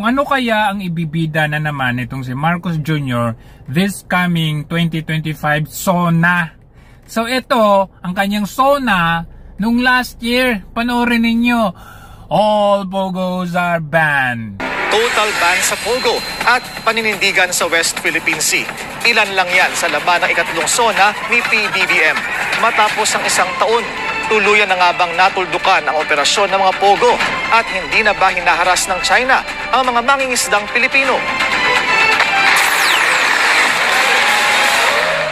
Ano kaya ang ibibida na naman itong si Marcos Jr. this coming 2025 SONA? So ito, ang kanyang SONA nung last year, panoorin ninyo, all Pogos are banned. Total ban sa Pogo at paninindigan sa West Philippine Sea. Ilan lang yan sa laban ng ikatlong SONA ni PBBM. Matapos ang isang taon, tuluyan na nga bang natuldukan ang operasyon ng mga Pogo at hindi na ba hinaharas ng China ang mga mangingisdang Pilipino?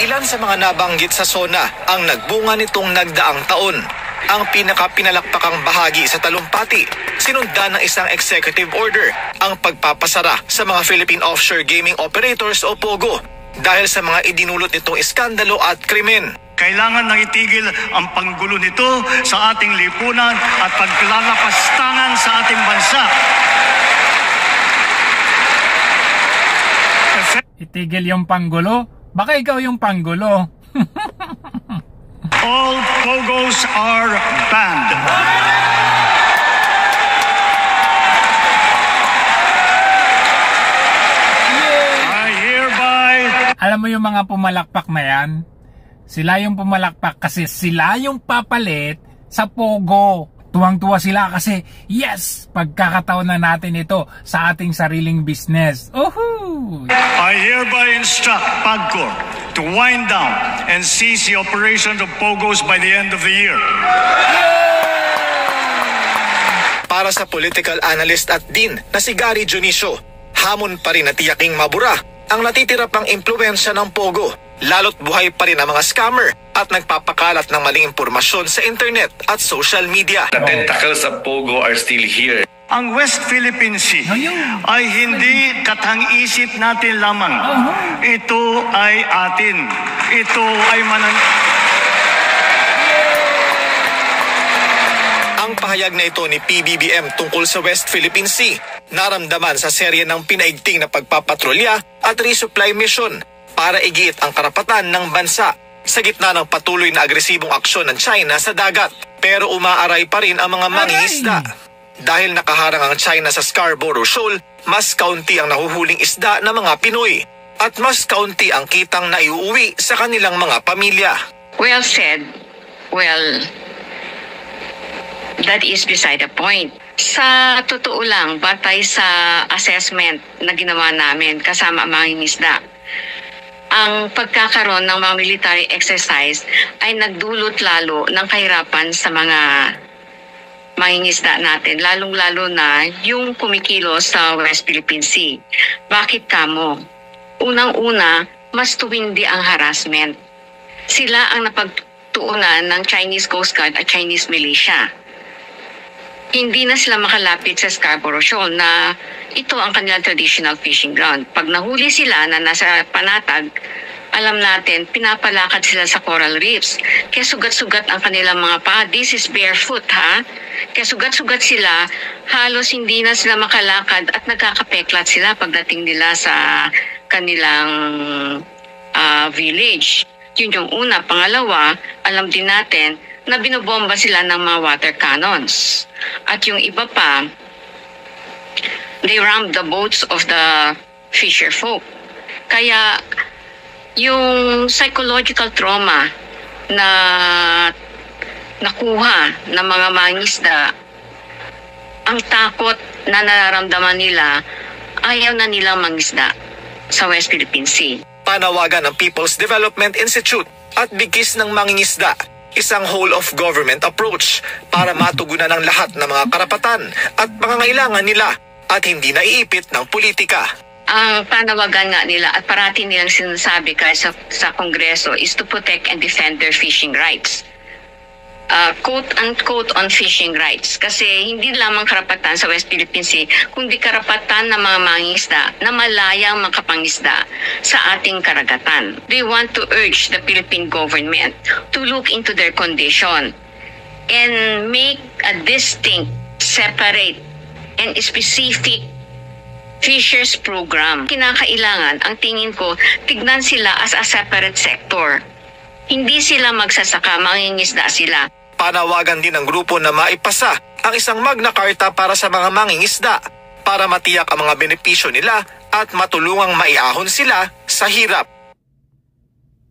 Ilan sa mga nabanggit sa SONA ang nagbunga nitong nagdaang taon. Ang pinakapinalakpakang bahagi sa talumpati, sinundan ng isang executive order ang pagpapasara sa mga Philippine Offshore Gaming Operators o POGO dahil sa mga idinulot nitong iskandalo at krimen. Kailangan nang itigil ang panggulo nito sa ating lipunan at paglalapastangan sa ating bansa. Itigil yung panggulo? Baka ikaw yung panggulo. All Pogos are banned. I hereby... Alam mo yung mga pumalakpak na yan? Sila yung pumalakpak kasi sila yung papalit sa Pogo. Tuwang-tuwa sila kasi, yes, pagkakataon na natin ito sa ating sariling business. Uhuu! I hereby instruct PAGCOR to wind down and cease the operation of Pogos by the end of the year. Para sa political analyst at dean na si Gary Junicio, hamon pa rin na tiyaking mabura ang natitira pang impluwensya ng Pogo. Lalo't buhay pa rin ang mga scammer at nagpapakalat ng maling impormasyon sa internet at social media. The tentacles of Pogo are still here. Ang West Philippine Sea ay hindi katang-isip natin lamang. Ito ay atin. Ito ay Ang pahayag na ito ni PBBM tungkol sa West Philippine Sea, naramdaman sa serye ng pinaigting na pagpapatrolya at resupply mission para igiit ang karapatan ng bansa sa gitna ng patuloy na agresibong aksyon ng China sa dagat. Pero umaaray pa rin ang mga mangingisda. Dahil nakaharang ang China sa Scarborough Shoal, mas kaunti ang nahuhuling isda ng mga Pinoy at mas kaunti ang kitang naiuwi sa kanilang mga pamilya. Well said. Well, that is beside the point. Sa totoo lang, batay sa assessment na ginawa namin kasama ang mangingisda, ang pagkakaroon ng mga military exercise ay nagdulot lalo ng kahirapan sa mga mangingisda natin, lalong-lalo na yung kumikilos sa West Philippine Sea. Bakit kamo? Unang-una, mas tuwindi ang harassment. Sila ang napagtuunan ng Chinese Coast Guard at Chinese militia. Hindi na sila makalapit sa Scarborough Shoal na ito ang kanilang traditional fishing ground. Pag nahuli sila na nasa panatag, alam natin, pinapalakad sila sa coral reefs. Kaya sugat-sugat ang kanilang mga paa. This is barefoot, ha? Kaya sugat-sugat sila, halos hindi na sila makalakad at nagkakapeklat sila pagdating nila sa kanilang village. Yun yung una. Pangalawa, alam din natin na binobomba sila ng mga water cannons. At yung iba pa, they rammed the boats of the fisher folk. Kaya yung psychological trauma na nakuha ng mga mangisda, ang takot na nararamdaman nila, ayaw na nilang mangisda sa West Philippine Sea. Panawagan ng People's Development Institute at bigkis ng mangingisda, isang whole-of-government approach para matugunan ang lahat ng mga karapatan at pangangailangan nila at hindi naiipit ng politika. Ang panawagan nga nila at parati nilang sinasabi kahit sa Kongreso is to protect and defend their fishing rights. Quote-unquote on fishing rights. Kasi hindi lamang karapatan sa West Philippine Sea, kundi karapatan ng mga mangingisda na malayang makapangisda sa ating karagatan. They want to urge the Philippine government to look into their condition and make a distinct, separate, and specific Fishers Program. Kinakailangan, ang tingin ko, tignan sila as a separate sector. Hindi sila magsasaka, mangingisda sila. Panawagan din ng grupo na maipasa ang isang Magna Carta para sa mga mangingisda para matiyak ang mga benepisyo nila at matulungang maiahon sila sa hirap.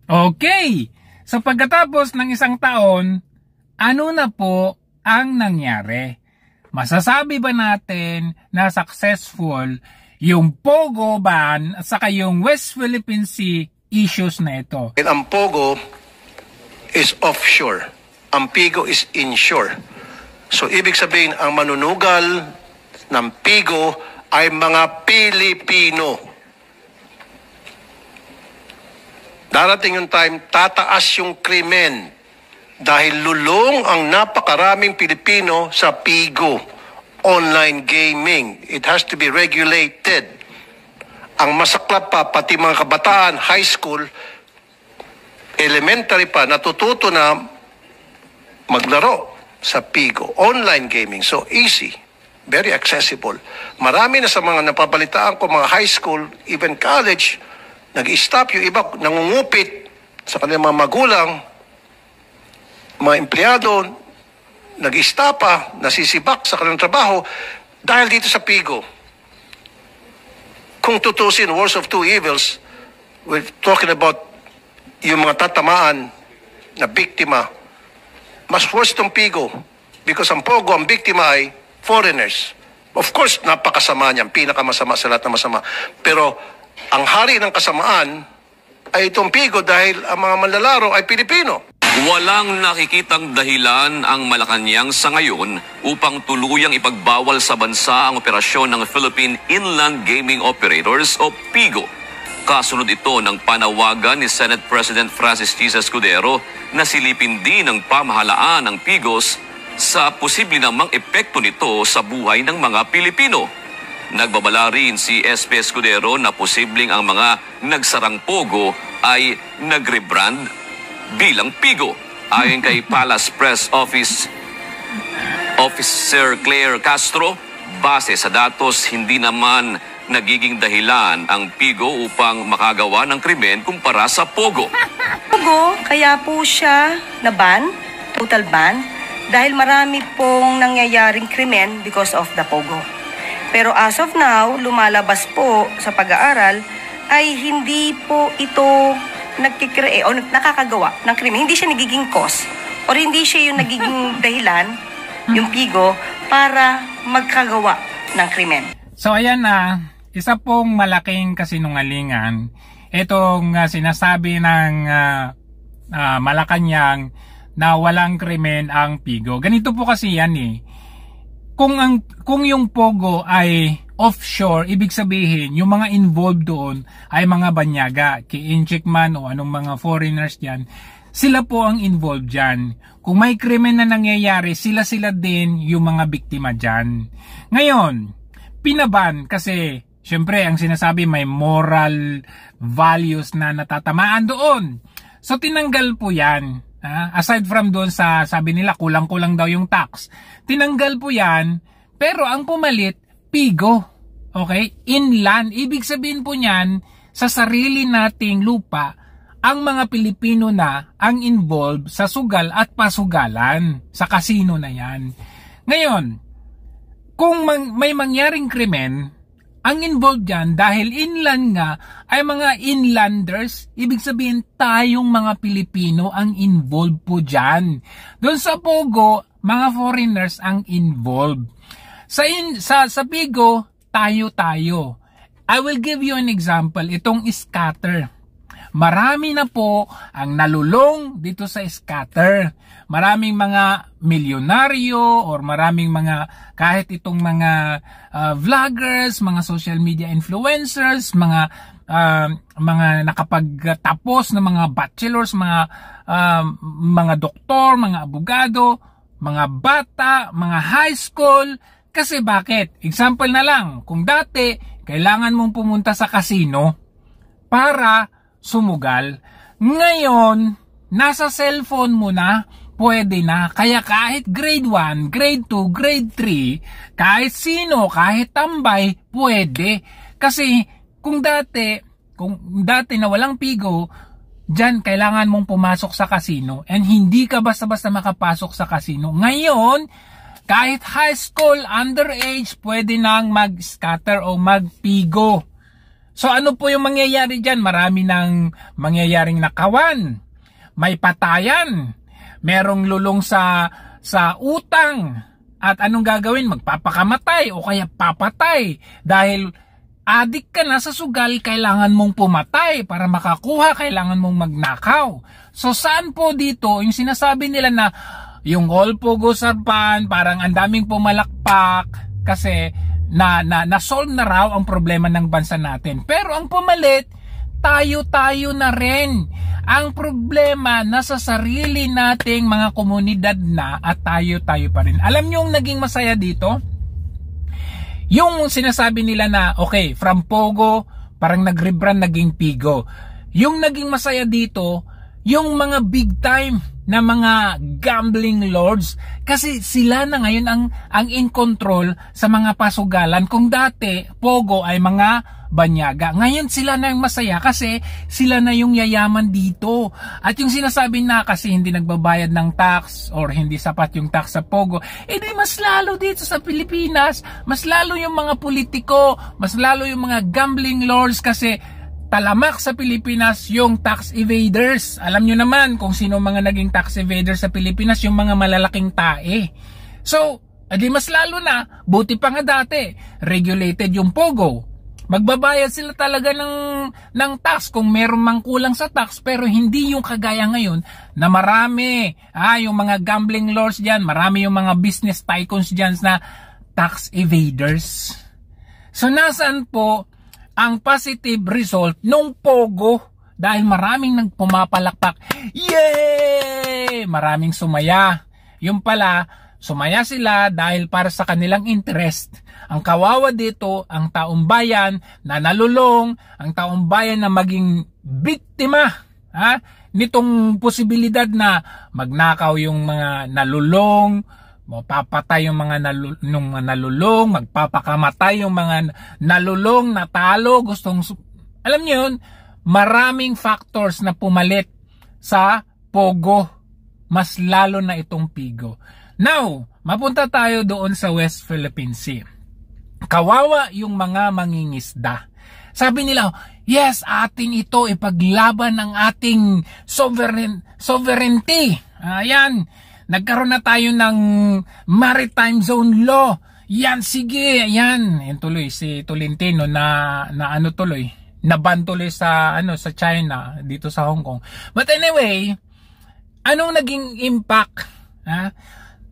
Okay, so pagkatapos ng isang taon, ano na po ang nangyari? Masasabi ba natin na successful yung Pogo ban at saka yung West Philippine Sea issues na ito? Ang Pogo is offshore. Ang Pigo is inshore. So ibig sabihin, ang manunugal ng Pigo ay mga Pilipino. Darating yung time, tataas yung krimen dahil lulong ang napakaraming Pilipino sa Pigo, online gaming. It has to be regulated. Ang masaklap pa, pati mga kabataan, high school, elementary pa, natututo na maglaro sa Pigo. Online gaming, so easy, very accessible. Marami na sa mga napabalitaan ko, mga high school, even college, nag-stop, yung iba nangungupit sa kanilang mga magulang, mga empleyado, nag-istapa, nasisibak sa kanilang trabaho dahil dito sa Pigo. Kung tutusin, worst of two evils, we're talking about yung mga tatamaan na biktima, mas worse tong Pigo because ang Pogo, ang biktima ay foreigners. Of course, napakasama niyan, pinakamasama sa lahat na masama. Pero ang hari ng kasamaan ay itong Pigo dahil ang mga manlalaro ay Pilipino. Walang nakikitang dahilan ang Malacanang sa ngayon upang tuluyang ipagbawal sa bansa ang operasyon ng Philippine Inland Gaming Operators o PIGO. Kasunod ito ng panawagan ni Senate President Francis Chisa Escudero na silipin din ng pamahalaan ng PIGOs sa posible namang epekto nito sa buhay ng mga Pilipino. Nagbabala rin si SP Escudero na posibleng ang mga nagsarang Pogo ay nag-rebrand bilang Pigo. Ayon kay Palace Press Office Officer Claire Castro, base sa datos, hindi naman nagiging dahilan ang Pigo upang makagawa ng krimen kumpara sa Pogo. Pogo, kaya po siya na-ban, total ban, dahil marami pong nangyayaring krimen because of the Pogo. Pero as of now, lumalabas po sa pag-aaral ay hindi po ito nagkikreate o nakakagawa ng krimen. Hindi siya nagiging cause or hindi siya yung nagiging dahilan, yung Pigo, para magkagawa ng krimen. So ayan na, isa pong malaking kasinungalingan itong sinasabi ng Malacanang na walang krimen ang Pigo. Ganito po kasi yan eh. Kung yung Pogo ay offshore, ibig sabihin yung mga involved doon ay mga banyaga, ki-incheck man o anong mga foreigners diyan, sila po ang involved diyan. Kung may krimen na nangyayari, sila din yung mga biktima diyan. Ngayon, pinaban kasi syempre ang sinasabi may moral values na natatamaan doon. So tinanggal po 'yan. Aside from doon sa sabi nila kulang-kulang daw yung tax. Tinanggal po yan, pero ang pumalit, Pigo. Okay? Inland. Ibig sabihin po niyan, sa sarili nating lupa, ang mga Pilipino na ang involved sa sugal at pasugalan. Sa kasino na yan. Ngayon, kung may mangyaring krimen, ang involved dyan, dahil inland nga, ay mga inlanders, ibig sabihin tayong mga Pilipino ang involved po dyan. Doon sa Pogo, mga foreigners ang involved. Sa Pigo, tayo. I will give you an example, itong scatter. Marami na po ang nalulong dito sa scatter. Maraming mga milyonaryo or maraming mga kahit itong mga vloggers, mga social media influencers, mga nakapagtapos na mga bachelors, mga doktor, mga abogado, mga bata, mga high school. Kasi bakit? Example na lang, kung dati kailangan mong pumunta sa casino para sumugal, ngayon nasa cellphone mo na, pwede na. Kaya kahit grade 1, grade 2, grade 3, kahit sino, kahit tambay, pwede. Kasi kung dati na walang Pigo, dyan kailangan mong pumasok sa casino and hindi ka basta-basta makapasok sa casino. Ngayon, Kahit high school, underage, pwede nang mag-scatter o mag-pigo. So ano po yung mangyayari dyan? Marami nang mangyayaring nakawan. May patayan. Merong lulong sa utang. At anong gagawin? Magpapakamatay o kaya papatay. Dahil adik ka na sa sugal, kailangan mong pumatay. Para makakuha, kailangan mong magnakaw. So saan po dito, yung sinasabi nila na yung all pogo sarpan, parang ang daming pumalakpak kasi na-solve na raw ang problema ng bansa natin. Pero ang pumalit, tayo-tayo na rin. Ang problema nasa sarili nating mga komunidad na at tayo-tayo pa rin. Alam nyo yung naging masaya dito? Yung sinasabi nila na, okay, from Pogo, parang nag-rebrand naging Pigo. Yung naging masaya dito, yung mga big time na mga gambling lords, kasi sila na ngayon ang in control sa mga pasugalan. Kung dati Pogo ay mga banyaga, ngayon sila na yung masaya kasi sila na yung yayaman dito. At yung sinasabi na kasi hindi nagbabayad ng tax or hindi sapat yung tax sa Pogo, edi mas lalo dito sa Pilipinas, mas lalo yung mga politiko, mas lalo yung mga gambling lords kasi talamak sa Pilipinas yung tax evaders. Alam nyo naman kung sino mga naging tax evaders sa Pilipinas, yung mga malalaking tae. So, edi mas lalo na, buti pa nga dati, regulated yung Pogo. Magbabayad sila talaga ng tax kung meron mang kulang sa tax, pero hindi yung kagaya ngayon na marami, yung mga gambling lords dyan, marami yung mga business tycoons dyan na tax evaders. So, nasaan po ang positive result nung Pogo? Dahil maraming nagpumapalakpak. Yay! Maraming sumaya. Yung pala, sumaya sila dahil para sa kanilang interest. Ang kawawa dito, ang taong bayan na nalulong, ang taong bayan na maging biktima nitong posibilidad na magnakaw yung mga nalulong, mapapatay yung mga nalulong, magpapakamatay yung mga nalulong, natalo, alam niyo yun, maraming factors na pumalit sa Pogo, mas lalo na itong Pigo. Now, mapunta tayo doon sa West Philippine Sea. Kawawa yung mga mangingisda. Sabi nila, yes, atin ito ipaglaban ng ating sovereignty. Ayan, nagkaroon na tayo ng maritime zone law. Yan, sige, yan. Yan tuloy si Tolentino na ano tuloy, naban tuloy sa China dito sa Hong Kong. But anyway, anong naging impact?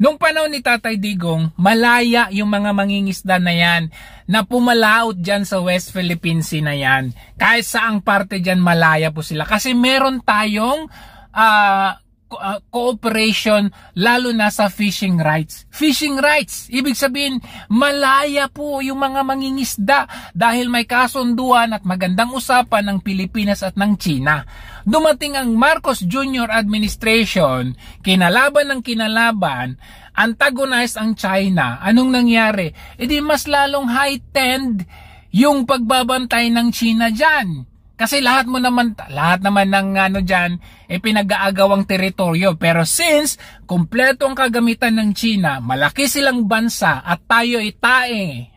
Nung panahon ni Tatay Digong, malaya yung mga mangingisda na yan na pumalaot dyan sa West Philippine Sea na yan. Kahit saang parte dyan, malaya po sila. Kasi meron tayong cooperation lalo na sa fishing rights. Fishing rights, ibig sabihin malaya po yung mga mangingisda dahil may kasunduan at magandang usapan ng Pilipinas at ng China. Dumating ang Marcos Jr. administration, kinalaban ng kinalaban, antagonized ang China. Anong nangyari? Edi mas lalong heightened yung pagbabantay ng China dyan. Kasi lahat naman ng dyan, pinag-aagawang teritoryo. Pero since kumpleto ang kagamitan ng China, malaki silang bansa at tayo itae,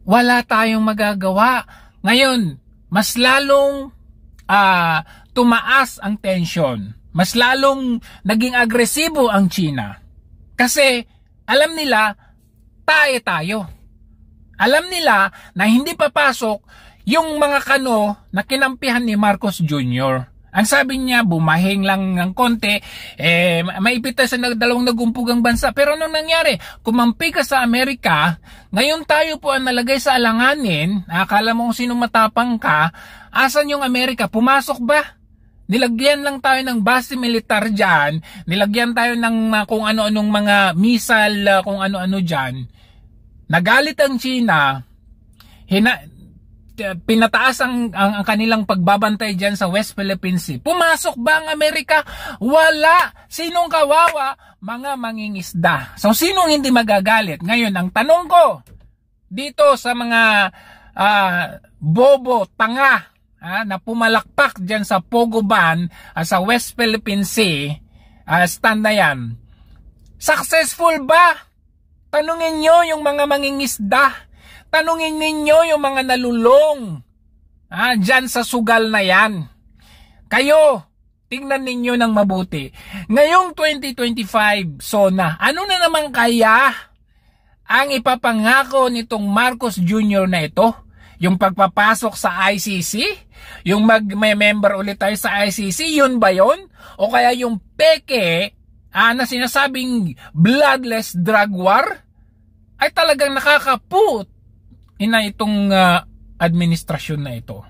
wala tayong magagawa. Ngayon, mas lalong tumaas ang tension. Mas lalong naging agresibo ang China. Kasi alam nila, tae tayo. Alam nila na hindi papasok yung mga kano na kinampihan ni Marcos Jr. Ang sabi niya, bumahing lang ng konti, maipit sa dalawang nagumpugang bansa. Pero anong nangyari? Kumampi ka sa Amerika, ngayon tayo po ang nalagay sa alanganin, akala mo kung sino matapang ka, asan yung Amerika? Pumasok ba? Nilagyan lang tayo ng base militar dyan, nilagyan tayo ng kung ano-anong mga missile, kung ano-ano dyan. Nagalit ang China, pinataas ang kanilang pagbabantay dyan sa West Philippine Sea. Pumasok ba ang Amerika? Wala. Sinong kawawa? Mga mangingisda. So, sinong hindi magagalit? Ngayon, ang tanong ko, dito sa mga bobo, tanga, na pumalakpak dyan sa Pogo Ban, sa West Philippine Sea, stand na yan. Successful ba Tanungin nyo yung mga mangingisda. Tanungin ninyo yung mga nalulong. Dyan sa sugal na yan. Kayo, tingnan ninyo ng mabuti. Ngayong 2025, SONA, ano na naman kaya ang ipapangako nitong Marcos Jr. na ito? Yung pagpapasok sa ICC? Yung may member ulit tayo sa ICC? Yun ba yun? O kaya yung peke na sinasabing bloodless drug war ay talagang nakakaput ina itong administrasyon na ito.